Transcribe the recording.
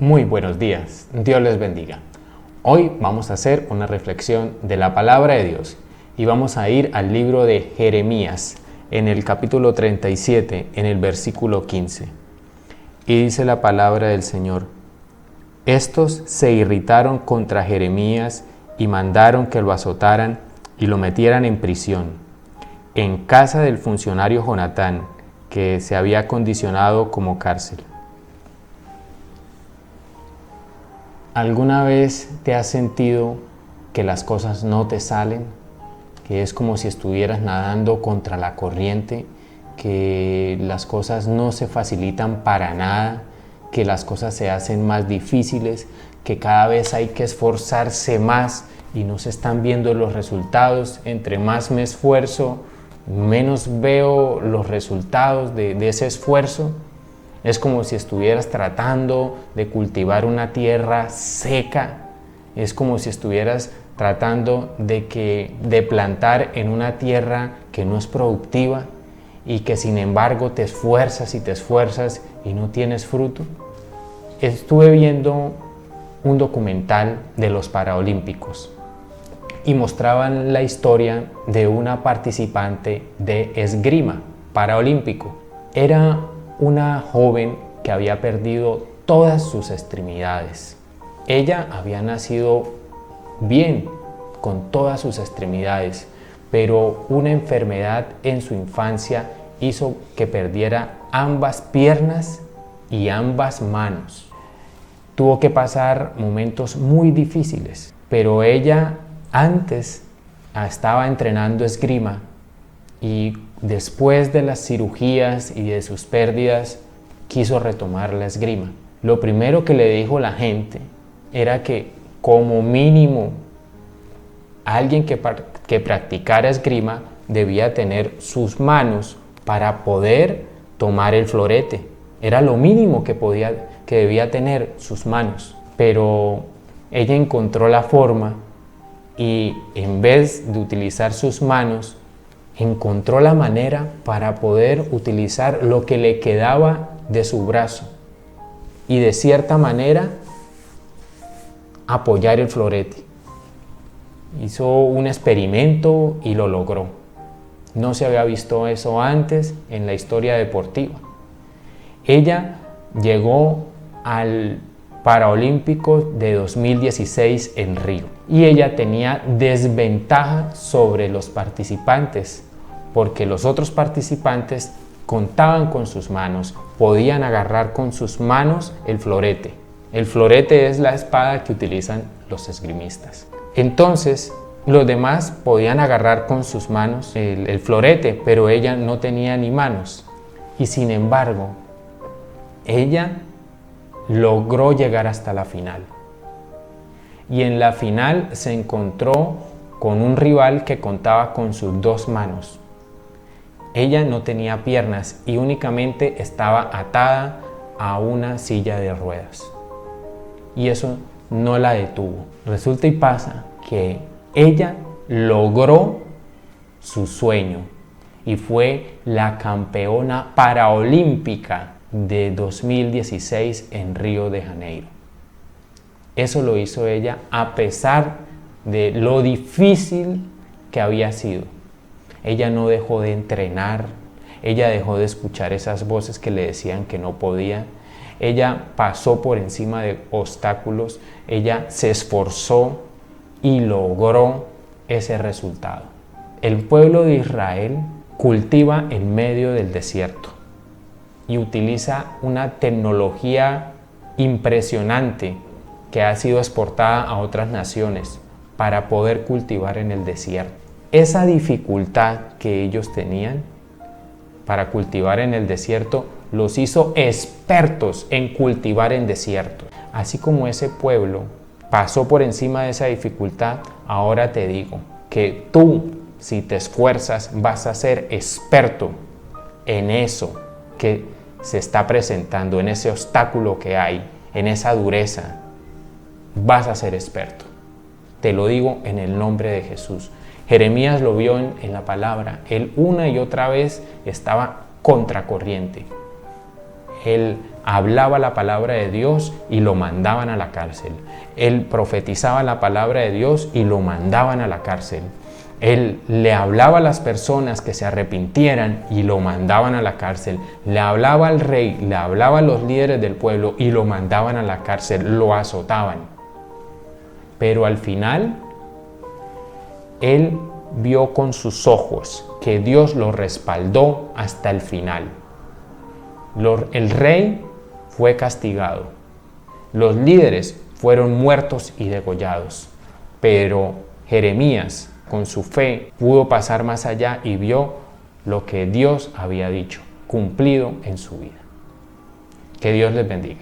Muy buenos días, Dios les bendiga. Hoy vamos a hacer una reflexión de la palabra de Dios y vamos a ir al libro de Jeremías en el capítulo 37, en el versículo 15. Y dice la palabra del Señor: estos se irritaron contra Jeremías y mandaron que lo azotaran y lo metieran en prisión, en casa del funcionario Jonatán, que se había acondicionado como cárcel. ¿Alguna vez te has sentido que las cosas no te salen? Que es como si estuvieras nadando contra la corriente, que las cosas no se facilitan para nada, que las cosas se hacen más difíciles, que cada vez hay que esforzarse más y no se están viendo los resultados. Entre más me esfuerzo, menos veo los resultados de ese esfuerzo. Es como si estuvieras tratando de cultivar una tierra seca. Es como si estuvieras tratando de plantar en una tierra que no es productiva y que sin embargo te esfuerzas y no tienes fruto. Estuve viendo un documental de los Paralímpicos y mostraban la historia de una participante de esgrima paralímpico. Era una joven que había perdido todas sus extremidades. Ella había nacido bien, con todas sus extremidades, pero una enfermedad en su infancia hizo que perdiera ambas piernas y ambas manos. Tuvo que pasar momentos muy difíciles, pero ella antes estaba entrenando esgrima y después de las cirugías y de sus pérdidas quiso retomar la esgrima. Lo primero que le dijo la gente era que como mínimo alguien que practicara esgrima debía tener sus manos para poder tomar el florete. Era lo mínimo que debía tener sus manos. Pero ella encontró la forma y en vez de utilizar sus manos, encontró la manera para poder utilizar lo que le quedaba de su brazo y de cierta manera apoyar el florete. Hizo un experimento y lo logró. No se había visto eso antes en la historia deportiva. Ella llegó al Paralímpico de 2016 en Río y ella tenía desventaja sobre los participantes porque los otros participantes contaban con sus manos, podían agarrar con sus manos el florete. El florete es la espada que utilizan los esgrimistas. Entonces los demás podían agarrar con sus manos el florete, pero ella no tenía ni manos. Y sin embargo, ella logró llegar hasta la final. Y en la final se encontró con un rival que contaba con sus dos manos. Ella no tenía piernas y únicamente estaba atada a una silla de ruedas. Y eso no la detuvo. Resulta y pasa que ella logró su sueño y fue la campeona paralímpica de 2016 en Río de Janeiro. Eso lo hizo ella a pesar de lo difícil que había sido. Ella no dejó de entrenar, ella dejó de escuchar esas voces que le decían que no podía. Ella pasó por encima de obstáculos, ella se esforzó y logró ese resultado. El pueblo de Israel cultiva en medio del desierto y utiliza una tecnología impresionante que ha sido exportada a otras naciones para poder cultivar en el desierto. Esa dificultad que ellos tenían para cultivar en el desierto los hizo expertos en cultivar en desiertos. Así como ese pueblo pasó por encima de esa dificultad, ahora te digo que tú, si te esfuerzas, vas a ser experto en eso que se está presentando, en ese obstáculo que hay, en esa dureza. Vas a ser experto. Te lo digo en el nombre de Jesús. Jeremías lo vio en la palabra. Él una y otra vez estaba contracorriente. Él hablaba la palabra de Dios y lo mandaban a la cárcel. Él profetizaba la palabra de Dios y lo mandaban a la cárcel. Él le hablaba a las personas que se arrepintieran y lo mandaban a la cárcel. Le hablaba al rey, le hablaba a los líderes del pueblo y lo mandaban a la cárcel, lo azotaban. Pero al final, él vio con sus ojos que Dios lo respaldó hasta el final. El rey fue castigado. Los líderes fueron muertos y degollados. Pero Jeremías, con su fe, pudo pasar más allá y vio lo que Dios había dicho, cumplido en su vida. Que Dios les bendiga.